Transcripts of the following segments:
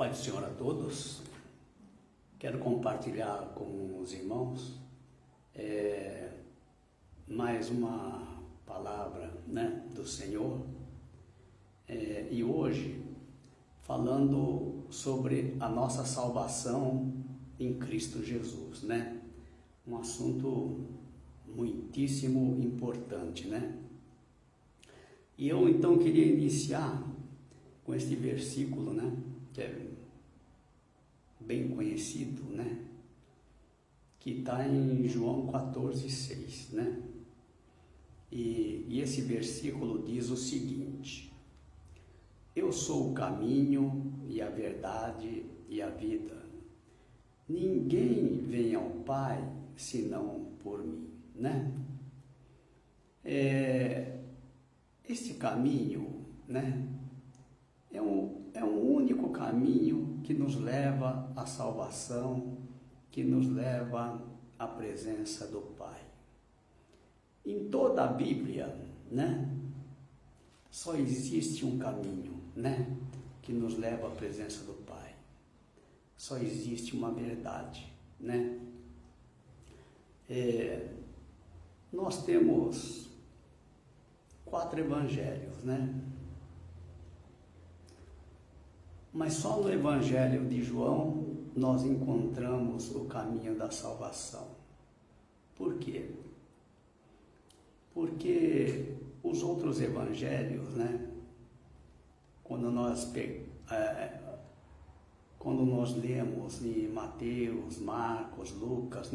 Paz do Senhor a todos. Quero compartilhar com os irmãos mais uma palavra, do Senhor. E hoje, falando sobre a nossa salvação em Cristo Jesus, um assunto muitíssimo importante, E eu então queria iniciar com este versículo, que é bem conhecido, que está em João 14:6, E esse versículo diz o seguinte: eu sou o caminho e a verdade e a vida. Ninguém vem ao Pai senão por mim, Este caminho, é um único caminho que nos leva à salvação, que nos leva à presença do Pai. Em toda a Bíblia, só existe um caminho, que nos leva à presença do Pai. Só existe uma verdade, Nós temos 4 evangelhos, Mas só no Evangelho de João nós encontramos o caminho da salvação. Por quê? Porque os outros evangelhos, quando nós lemos em Mateus, Marcos, Lucas,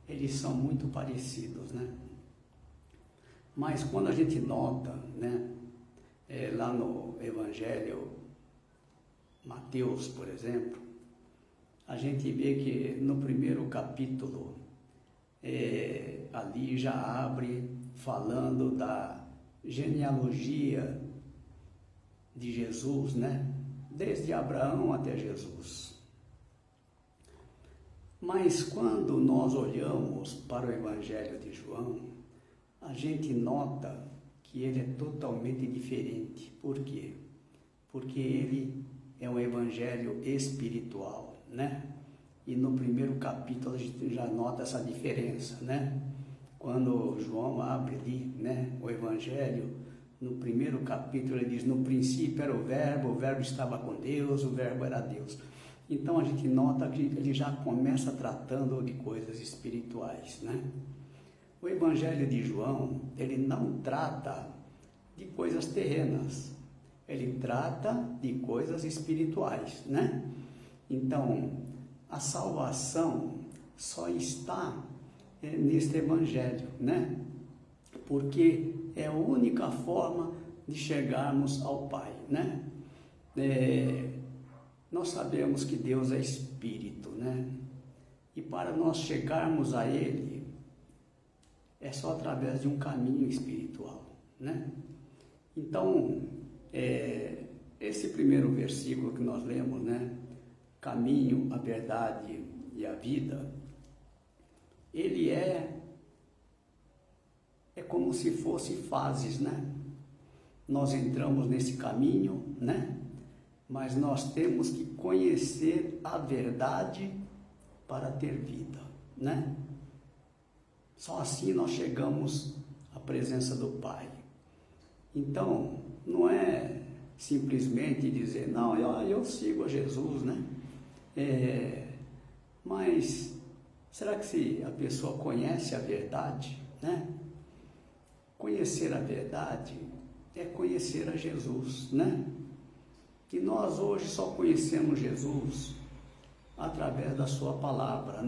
eles são muito parecidos, Mas quando a gente nota, lá no Evangelho Mateus, por exemplo, a gente vê que no primeiro capítulo, ali já abre falando da genealogia de Jesus, desde Abraão até Jesus. Mas quando nós olhamos para o Evangelho de João, a gente nota que ele é totalmente diferente. Por quê? Porque ele é um evangelho espiritual, E no primeiro capítulo a gente já nota essa diferença, Quando João abre ali, o evangelho, no primeiro capítulo ele diz: no princípio era o verbo estava com Deus, o verbo era Deus. Então a gente nota que ele já começa tratando de coisas espirituais, O evangelho de João, ele não trata de coisas terrenas, ele trata de coisas espirituais, Então, a salvação só está neste evangelho, Porque é a única forma de chegarmos ao Pai, Nós sabemos que Deus é Espírito, E para nós chegarmos a Ele, é só através de um caminho espiritual, Então, esse primeiro versículo que nós lemos, caminho, a verdade e a vida, ele é como se fosse fases, Nós entramos nesse caminho, Mas nós temos que conhecer a verdade para ter vida, Só assim nós chegamos à presença do Pai. Então, não é simplesmente dizer: não, eu sigo a Jesus, Mas será que se a pessoa conhece a verdade, Conhecer a verdade é conhecer a Jesus, E nós hoje só conhecemos Jesus através da sua palavra,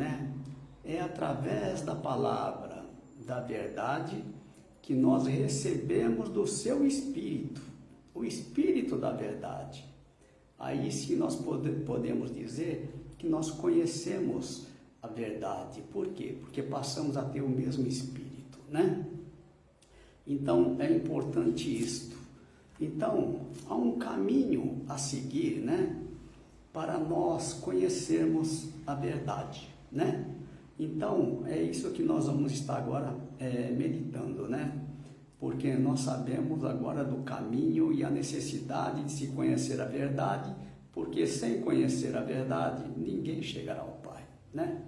É através da palavra, da verdade, que nós recebemos do seu Espírito, o Espírito da verdade. Aí sim nós podemos dizer que nós conhecemos a verdade. Por quê? Porque passamos a ter o mesmo Espírito, Então é importante isto. Então há um caminho a seguir, para nós conhecermos a verdade, Então é isso que nós vamos estar agora meditando, porque nós sabemos agora do caminho e a necessidade de se conhecer a verdade, porque sem conhecer a verdade, ninguém chegará ao Pai, né?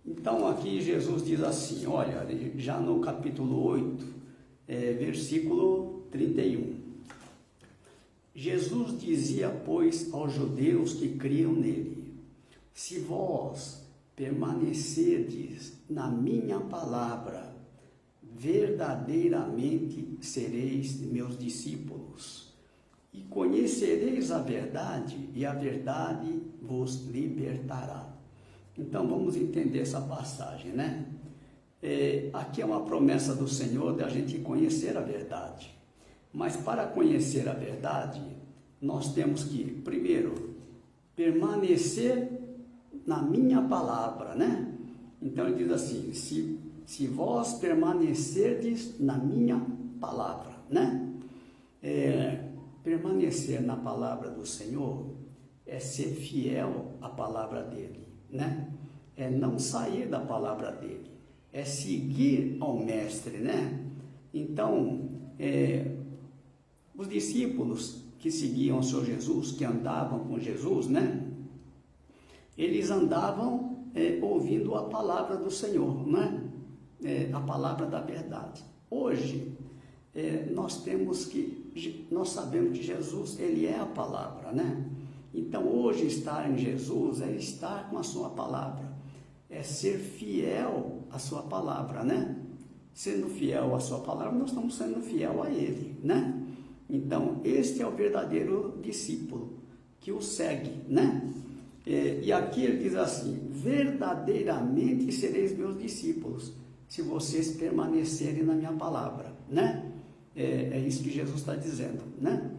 Então aqui Jesus diz assim, olha, já no capítulo 8, versículo 31. Jesus dizia, pois, aos judeus que criam nele, se vós permanecerdes na minha palavra, verdadeiramente sereis meus discípulos, e conhecereis a verdade, e a verdade vos libertará. Então vamos entender essa passagem, né? Aqui é uma promessa do Senhor de a gente conhecer a verdade. Mas para conhecer a verdade, nós temos que, primeiro, permanecer na minha palavra, né? Então ele diz assim, se vós permanecerdes na minha palavra, né? Permanecer na palavra do Senhor é ser fiel à palavra dele, né? É não sair da palavra dele, é seguir ao mestre, né? Então, os discípulos que seguiam o Senhor Jesus, que andavam com Jesus, né? Eles andavam ouvindo a palavra do Senhor, né? A palavra da verdade. Hoje, nós sabemos que Jesus, ele é a palavra, né? Então, hoje, estar em Jesus é estar com a sua palavra, é ser fiel à sua palavra, né? Sendo fiel à sua palavra, nós estamos sendo fiel a ele, né? Então, este é o verdadeiro discípulo que o segue, né? E aqui ele diz assim, verdadeiramente sereis meus discípulos, se vocês permanecerem na minha palavra, né? É isso que Jesus está dizendo, né?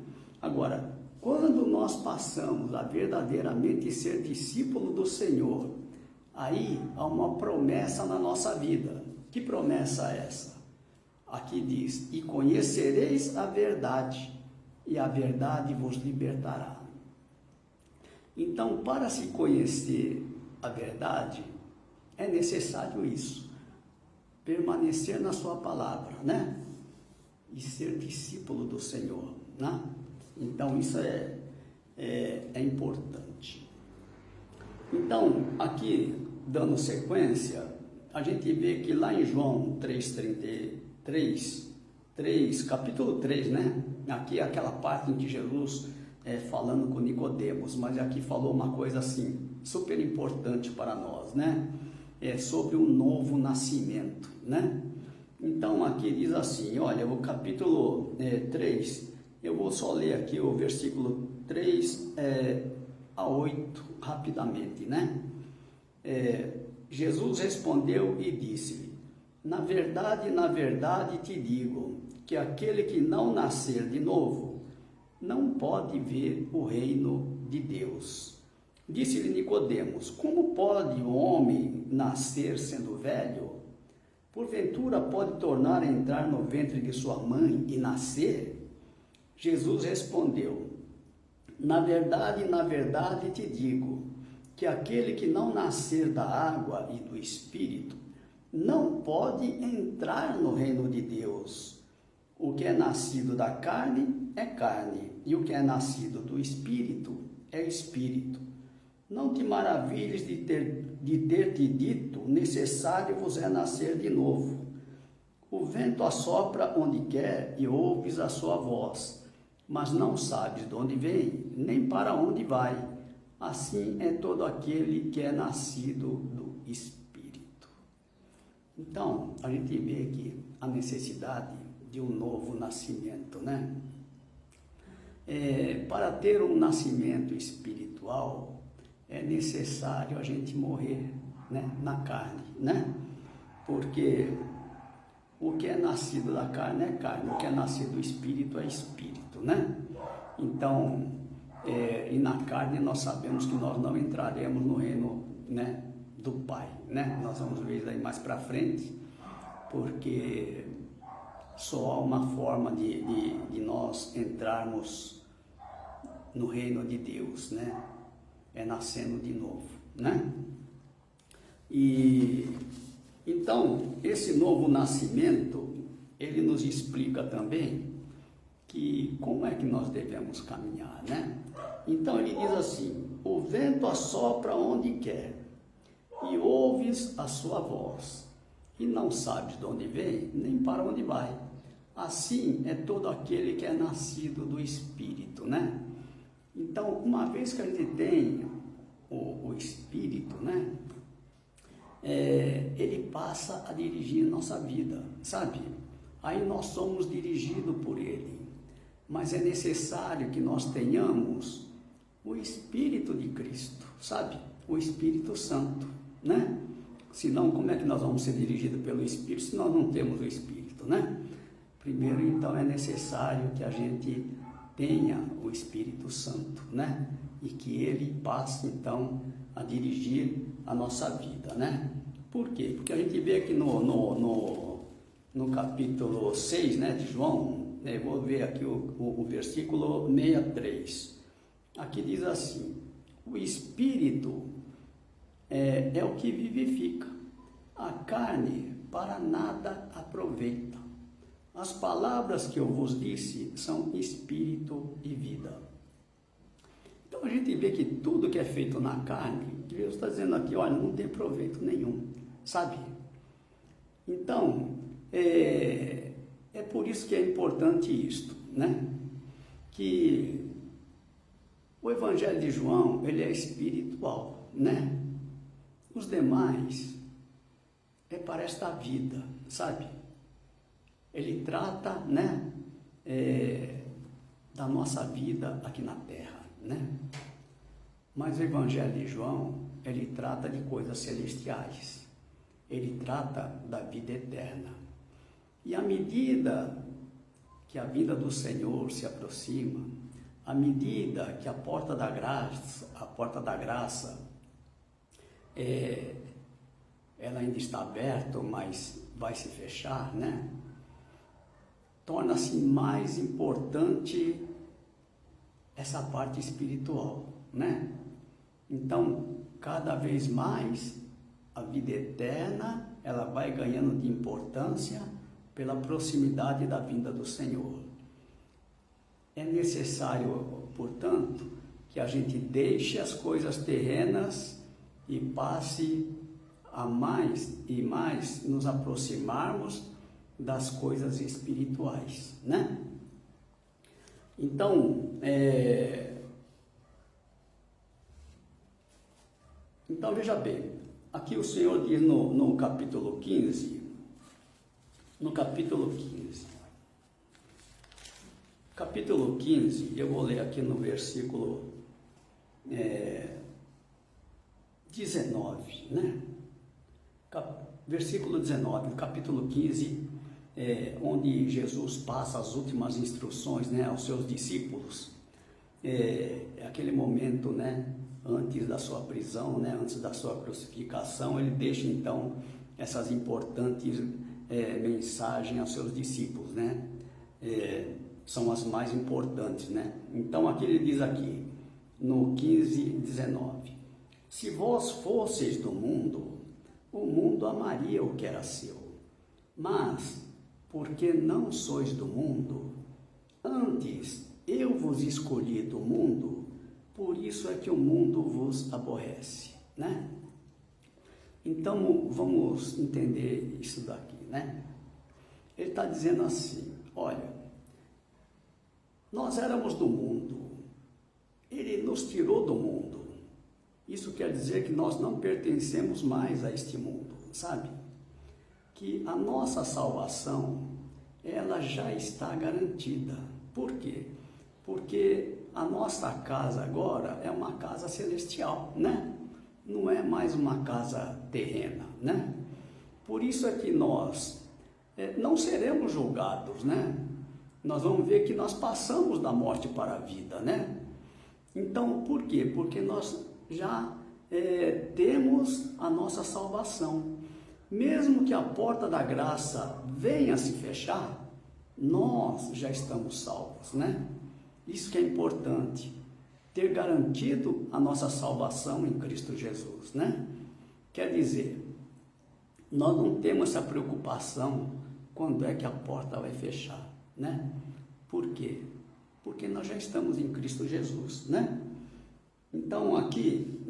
Agora, quando nós passamos a verdadeiramente ser discípulo do Senhor, aí há uma promessa na nossa vida. Que promessa é essa? Aqui diz, e conhecereis a verdade, e a verdade vos libertará. Então, para se conhecer a verdade, é necessário isso, permanecer na sua palavra, né? E ser discípulo do Senhor, né? Então, isso é importante. Então, aqui, dando sequência, a gente vê que lá em João 3, capítulo 3, né? Aqui é aquela parte em que Jesus falando com Nicodemos, mas aqui falou uma coisa assim, super importante para nós, né? Sobre o novo nascimento, né? Então aqui diz assim, olha, o capítulo 3, eu vou só ler aqui o versículo 3 a 8, rapidamente, né? Jesus respondeu e disse-lhe, na verdade te digo, que aquele que não nascer de novo, não pode ver o reino de Deus. Disse-lhe Nicodemos, como pode o homem nascer sendo velho? Porventura pode tornar a entrar no ventre de sua mãe e nascer? Jesus respondeu, na verdade te digo, que aquele que não nascer da água e do Espírito, não pode entrar no reino de Deus. O que é nascido da carne é carne, e o que é nascido do Espírito é Espírito. Não te maravilhes de ter te dito, necessário vos é nascer de novo. O vento assopra onde quer e ouves a sua voz, mas não sabes de onde vem, nem para onde vai. Assim é todo aquele que é nascido do Espírito. Então, a gente vê aqui a necessidade de um novo nascimento, né? Para ter um nascimento espiritual, é necessário a gente morrer, né, na carne, né? Porque o que é nascido da carne é carne, o que é nascido do Espírito é Espírito, né? Então, e na carne nós sabemos que nós não entraremos no reino, né, do Pai, né? Nós vamos ver isso aí mais para frente, porque só há uma forma de nós entrarmos no reino de Deus, né? É nascendo de novo, né? E então, esse novo nascimento, ele nos explica também que como é que nós devemos caminhar, né? Então ele diz assim: o vento assopra onde quer, e ouves a sua voz, e não sabes de onde vem, nem para onde vai. Assim é todo aquele que é nascido do Espírito, né? Então, uma vez que a gente tem o Espírito, né? Ele passa a dirigir nossa vida, sabe? Aí nós somos dirigidos por Ele, mas é necessário que nós tenhamos o Espírito de Cristo, sabe? O Espírito Santo, né? Senão, como é que nós vamos ser dirigidos pelo Espírito se nós não temos o Espírito, né? Primeiro, então, é necessário que a gente tenha o Espírito Santo, né? E que ele passe, então, a dirigir a nossa vida, né? Por quê? Porque a gente vê aqui no capítulo 6, né, de João, né, vou ver aqui o versículo 63. Aqui diz assim: o Espírito é o que vivifica, a carne para nada aproveita. As palavras que eu vos disse são espírito e vida. Então a gente vê que tudo que é feito na carne, Deus está dizendo aqui, olha, não tem proveito nenhum, sabe? Então, é por isso que é importante isto, né? Que o Evangelho de João, ele é espiritual, né? Os demais é para esta vida, sabe? Ele trata, né, da nossa vida aqui na terra, né? Mas o Evangelho de João, ele trata de coisas celestiais. Ele trata da vida eterna. E à medida que a vinda do Senhor se aproxima, à medida que a porta da graça, ela ainda está aberta, mas vai se fechar, né? Torna-se mais importante essa parte espiritual, né? Então, cada vez mais, a vida eterna, ela vai ganhando de importância pela proximidade da vinda do Senhor. É necessário, portanto, que a gente deixe as coisas terrenas e passe a mais e mais nos aproximarmos das coisas espirituais, né? Então, veja bem, aqui o Senhor diz no capítulo 15, capítulo 15, eu vou ler aqui no versículo 19, né? Versículo 19, capítulo 15, onde Jesus passa as últimas instruções, né, aos seus discípulos. Aquele momento, né, antes da sua prisão, né, antes da sua crucificação, ele deixa então essas importantes mensagens aos seus discípulos, né? São as mais importantes, né? Então aqui ele diz aqui, no 15:19, se vós fosseis do mundo, o mundo amaria o que era seu, mas porque não sois do mundo, antes eu vos escolhi do mundo, por isso é que o mundo vos aborrece, né? Então, vamos entender isso daqui, né? Ele está dizendo assim, olha, nós éramos do mundo, ele nos tirou do mundo. Isso quer dizer que nós não pertencemos mais a este mundo, sabe? Que a nossa salvação, ela já está garantida. Por quê? Porque a nossa casa agora é uma casa celestial, né? Não é mais uma casa terrena, né? Por isso é que nós não seremos julgados, né? Nós vamos ver que nós passamos da morte para a vida, né? Então, por quê? Porque nós já temos a nossa salvação. Mesmo que a porta da graça venha a se fechar, nós já estamos salvos, né? Isso que é importante, ter garantido a nossa salvação em Cristo Jesus, né? Quer dizer, nós não temos essa preocupação quando é que a porta vai fechar, né? Por quê? Porque nós já estamos em Cristo Jesus, né? Então aqui,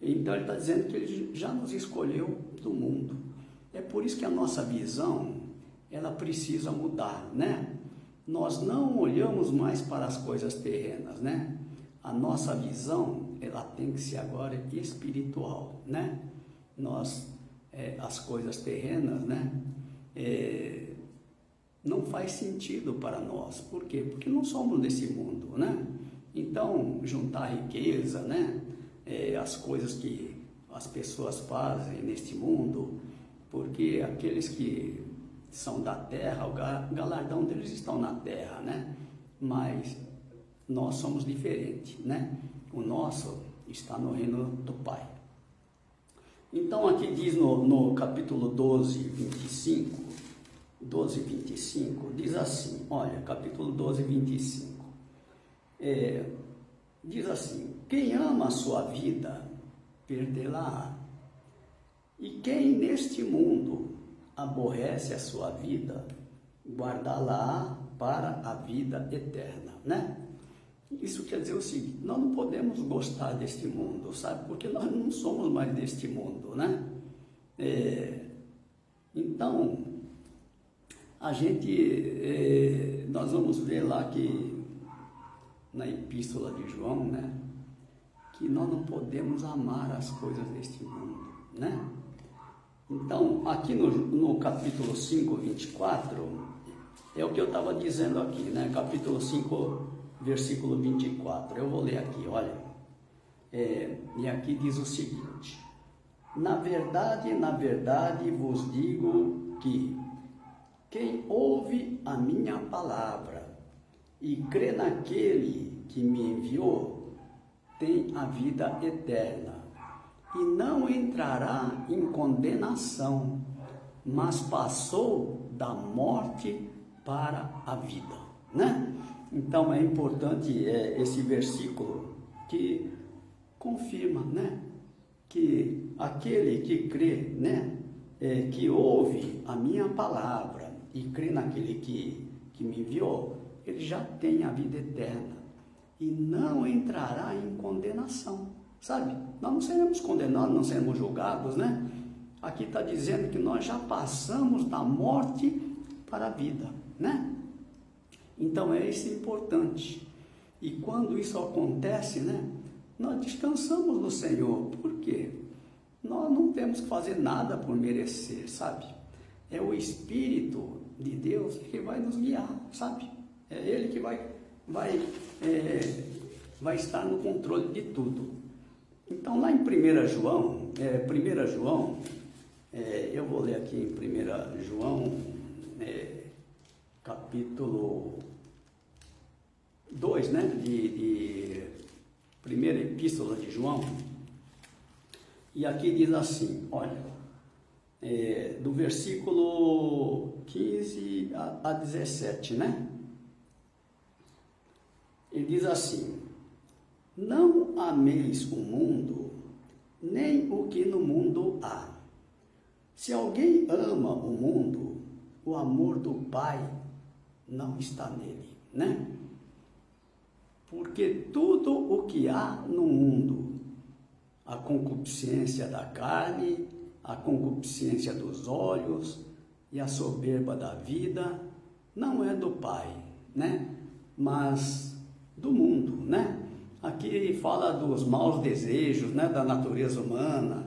então ele está dizendo que ele já nos escolheu do mundo. É por isso que a nossa visão, ela precisa mudar, né? Nós não olhamos mais para as coisas terrenas, né? A nossa visão, ela tem que ser agora espiritual, né? As coisas terrenas, né? Não faz sentido para nós. Por quê? Porque não somos desse mundo, né? Então, juntar riqueza, né? As coisas que as pessoas fazem neste mundo, porque aqueles que são da terra, o galardão deles estão na terra, né? Mas nós somos diferentes, né? O nosso está no reino do Pai. Então aqui diz no capítulo 12, 25, diz assim, olha, capítulo 12, 25, diz assim: quem ama a sua vida, perdê-la-á, e quem neste mundo aborrece a sua vida, guardá-la para a vida eterna, né? Isso quer dizer o seguinte: nós não podemos gostar deste mundo, sabe? Porque nós não somos mais deste mundo, né? Então, nós vamos ver lá que na epístola de João, né? Que nós não podemos amar as coisas deste mundo, né? Então, aqui no capítulo 5, 24, é o que eu estava dizendo aqui, né? Capítulo 5, versículo 24. Eu vou ler aqui, olha. E aqui diz o seguinte: na verdade vos digo que quem ouve a minha palavra e crê naquele que me enviou, tem a vida eterna, e não entrará em condenação, mas passou da morte para a vida, né? Então é importante esse versículo que confirma, né? Que aquele que crê, né? Que ouve a minha palavra e crê naquele que me enviou, ele já tem a vida eterna e não entrará em condenação, sabe? Nós não seremos condenados, não seremos julgados, né? Aqui está dizendo que nós já passamos da morte para a vida, né? Então isso importante. E quando isso acontece, né? Nós descansamos no Senhor. Por quê? Nós não temos que fazer nada por merecer, sabe? É o Espírito de Deus que vai nos guiar, sabe? É Ele que vai estar no controle de tudo. Então lá em 1 João, eu vou ler aqui em 1 João, capítulo 2, né? De primeira epístola de João. E aqui diz assim, olha, do versículo 15 a 17, né? Ele diz assim: não ameis o mundo, nem o que no mundo há. Se alguém ama o mundo, o amor do Pai não está nele, né? Porque tudo o que há no mundo, a concupiscência da carne, a concupiscência dos olhos e a soberba da vida, não é do Pai, né? Mas do mundo, né? Aqui ele fala dos maus desejos, né? Da natureza humana,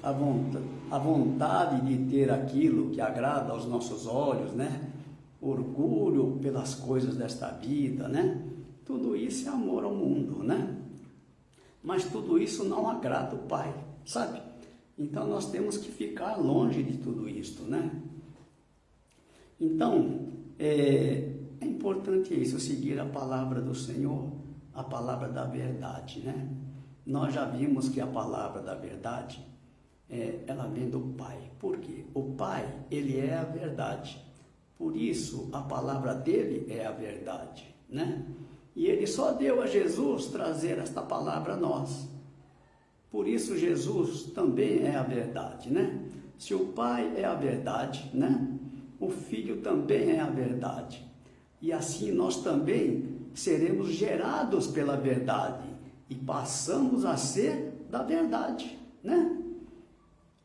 a vontade de ter aquilo que agrada aos nossos olhos, né? Orgulho pelas coisas desta vida, né? Tudo isso é amor ao mundo, né? Mas tudo isso não agrada o Pai, sabe? Então nós temos que ficar longe de tudo isso, né? Então, é importante isso, seguir a palavra do Senhor, a palavra da verdade, né? Nós já vimos que a palavra da verdade, ela vem do Pai. Por quê? O Pai, ele é a verdade. Por isso, a palavra dele é a verdade, né? E ele só deu a Jesus trazer esta palavra a nós. Por isso, Jesus também é a verdade, né? Se o Pai é a verdade, né? O Filho também é a verdade. E assim nós também seremos gerados pela verdade. e passamos a ser da verdade, né?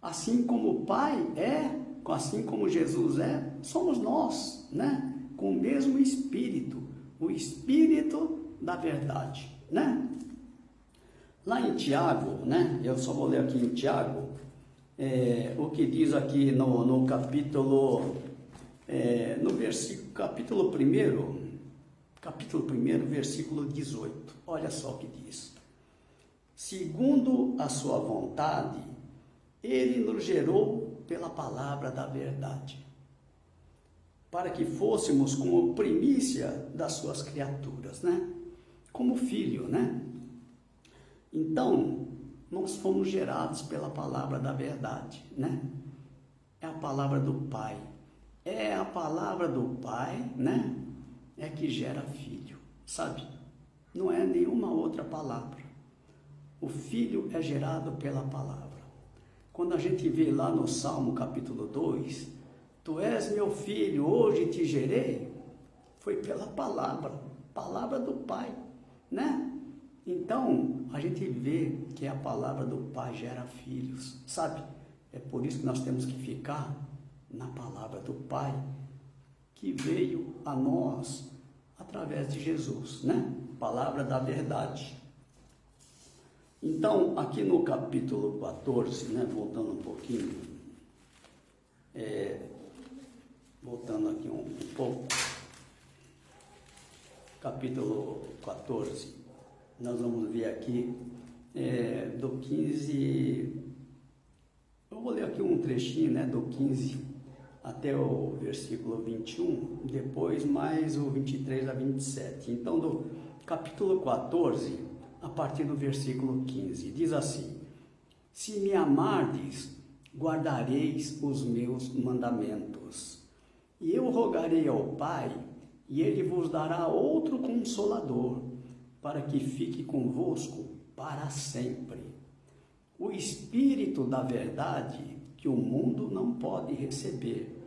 Assim como o Pai é, assim como Jesus é, somos nós, né? Com o mesmo Espírito, o Espírito da verdade, né? Lá em Tiago, né? Eu só vou ler aqui em Tiago, o que diz aqui no capítulo, capítulo 1, versículo 18. Olha só o que diz. Segundo a sua vontade, ele nos gerou pela palavra da verdade, para que fôssemos como primícia das suas criaturas, né? Como filho, né? Então, nós fomos gerados pela palavra da verdade, né? É a palavra do Pai. É a palavra do Pai, né? É que gera filho, sabe? Não é nenhuma outra palavra. O filho é gerado pela palavra. Quando a gente vê lá no Salmo capítulo 2, tu és meu filho, hoje te gerei, foi pela palavra do Pai, né? Então, a gente vê que a palavra do Pai gera filhos, sabe? É por isso que nós temos que ficar na palavra do Pai, que veio a nós através de Jesus, né? Palavra da verdade. Então, aqui no capítulo 14, né? Voltando um pouquinho, voltando aqui um pouco, capítulo 14, nós vamos ver aqui do 15, eu vou ler aqui um trechinho, né, do 15 até o versículo 21, depois mais o 23 a 27. Então, do capítulo 14, a partir do versículo 15, diz assim: se me amardes, guardareis os meus mandamentos, e eu rogarei ao Pai, e ele vos dará outro Consolador, para que fique convosco para sempre. O Espírito da verdade, que o mundo não pode receber,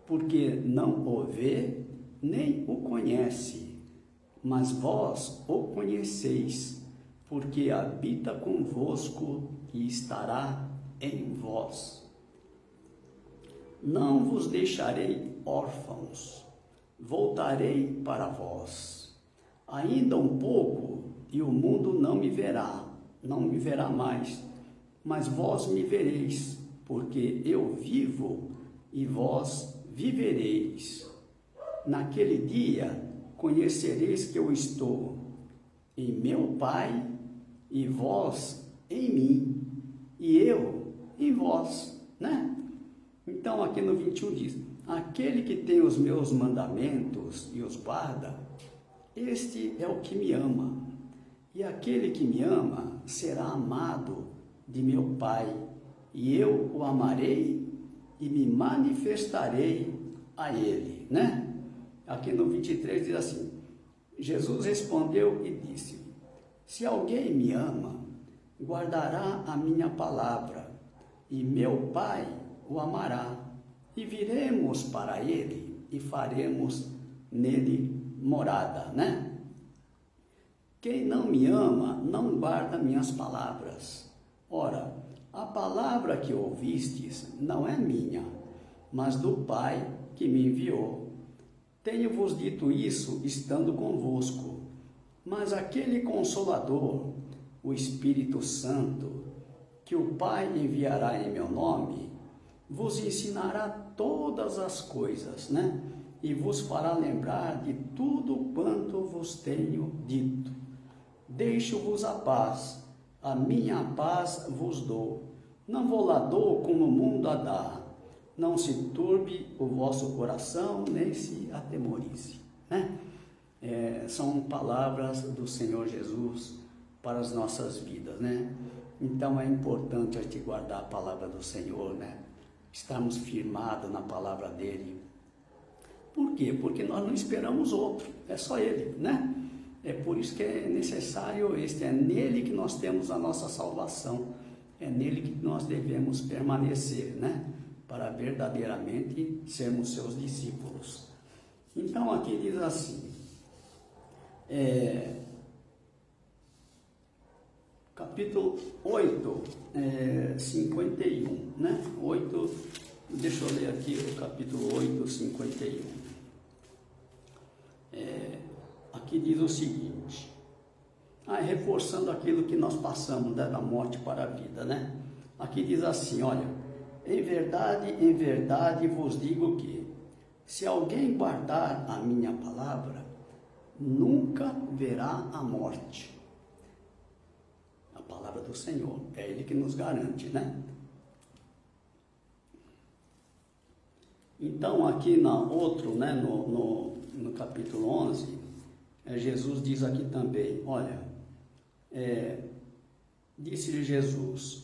porque não o vê, nem o conhece, mas vós o conheceis, porque habita convosco e estará em vós. Não vos deixarei órfãos, voltarei para vós. Ainda um pouco, e o mundo não me verá mais, mas vós me vereis, porque eu vivo e vós vivereis. Naquele dia conhecereis que eu estou em meu Pai, e vós em mim, e eu em vós, né? Então aqui no 21 diz: aquele que tem os meus mandamentos e os guarda, este é o que me ama, e aquele que me ama será amado de meu Pai, e eu o amarei e me manifestarei a ele, né? Aqui no 23 diz assim: Jesus respondeu e disse: se alguém me ama, guardará a minha palavra, e meu Pai o amará, e viremos para ele e faremos nele morada, né? Quem não me ama, não guarda minhas palavras. Ora, a palavra que ouvistes não é minha, mas do Pai que me enviou. Tenho-vos dito isso estando convosco, mas aquele Consolador, o Espírito Santo, que o Pai enviará em meu nome, vos ensinará todas as coisas, né? E vos fará lembrar de tudo quanto vos tenho dito. Deixo-vos a paz, a minha paz vos dou. Não vou lá dou como o mundo a dá. Não se turbe o vosso coração, nem se atemorize, né? São palavras do Senhor Jesus para as nossas vidas, né? Então é importante a gente guardar a palavra do Senhor, né? Estarmos firmados na palavra dele. Por quê? Porque nós não esperamos outro, é só ele, né? É por isso que é necessário é nele que nós temos a nossa salvação, é nele que nós devemos permanecer, né? Para verdadeiramente sermos seus discípulos. Então aqui diz assim, capítulo 8, 51, né? 8, deixa eu ler aqui o capítulo 8, 51. Aqui diz o seguinte, reforçando aquilo que nós passamos, né, da morte para a vida, né? Aqui diz assim, olha, em verdade vos digo que, se alguém guardar a minha palavra, nunca verá a morte. A palavra do Senhor, é Ele que nos garante, né? Então, aqui no capítulo 11, Jesus diz aqui também, olha, disse-lhe Jesus,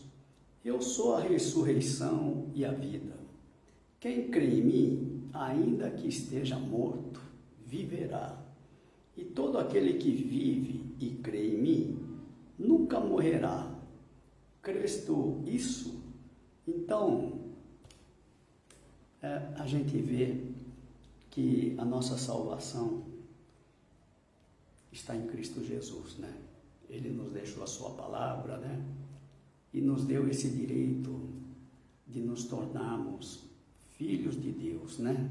eu sou a ressurreição e a vida. Quem crê em mim, ainda que esteja morto, viverá. E todo aquele que vive e crê em mim, nunca morrerá. Crês tu isso? Então, a gente vê que a nossa salvação está em Cristo Jesus, né? Ele nos deixou a sua palavra, né? E nos deu esse direito de nos tornarmos filhos de Deus, né?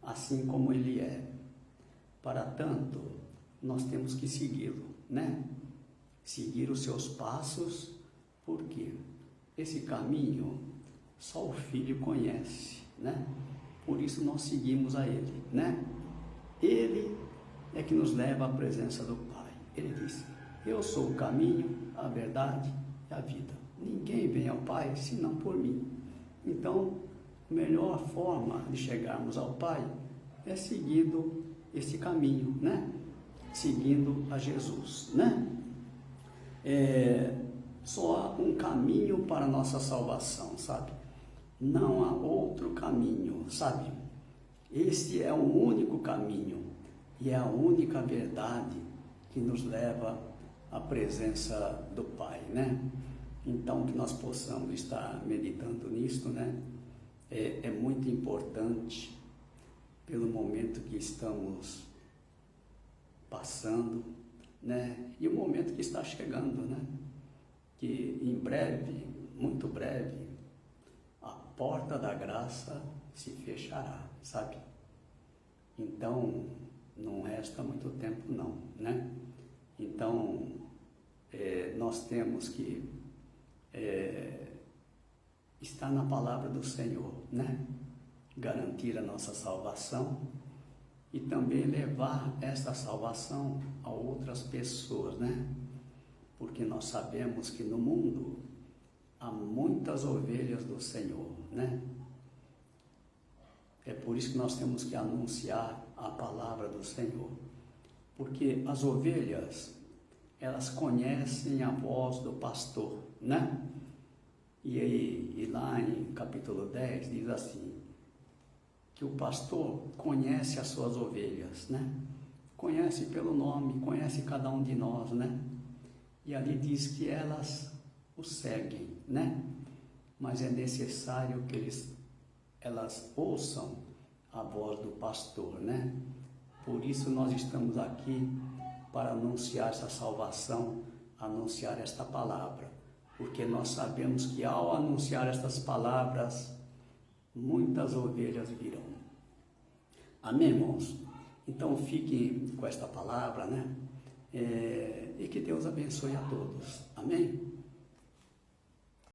Assim como Ele é. Para tanto, nós temos que segui-lo, né? Seguir os seus passos, porque esse caminho só o Filho conhece, né? Por isso nós seguimos a Ele, né? Ele é que nos leva à presença do Pai. Ele disse, eu sou o caminho, a verdade e a vida. Ninguém vem ao Pai senão por mim. Então, a melhor forma de chegarmos ao Pai é seguindo esse caminho, né? Seguindo a Jesus, né? Só há um caminho para a nossa salvação, sabe? Não há outro caminho, sabe? Esse é o único caminho e é a única verdade que nos leva à presença do Pai, né? Então, que nós possamos estar meditando nisto, né? É muito importante pelo momento que estamos passando, né? E o momento que está chegando, né? Que em breve, muito breve, a porta da graça se fechará, sabe? Então, não resta muito tempo não, né? Então, nós temos que estar na palavra do Senhor, né? Garantir a nossa salvação e também levar esta salvação a outras pessoas, né? Porque nós sabemos que no mundo há muitas ovelhas do Senhor, né? É por isso que nós temos que anunciar a palavra do Senhor, porque as ovelhas, elas conhecem a voz do pastor, né? E lá em capítulo 10 diz assim, que o pastor conhece as suas ovelhas, né? Conhece pelo nome, conhece cada um de nós, né? E ali diz que elas o seguem, né? Mas é necessário que elas ouçam a voz do pastor, né? Por isso nós estamos aqui para anunciar essa salvação, anunciar esta palavra, porque nós sabemos que ao anunciar estas palavras, muitas ovelhas virão. Amém, irmãos? Então fiquem com esta palavra, né? E que Deus abençoe a todos. Amém?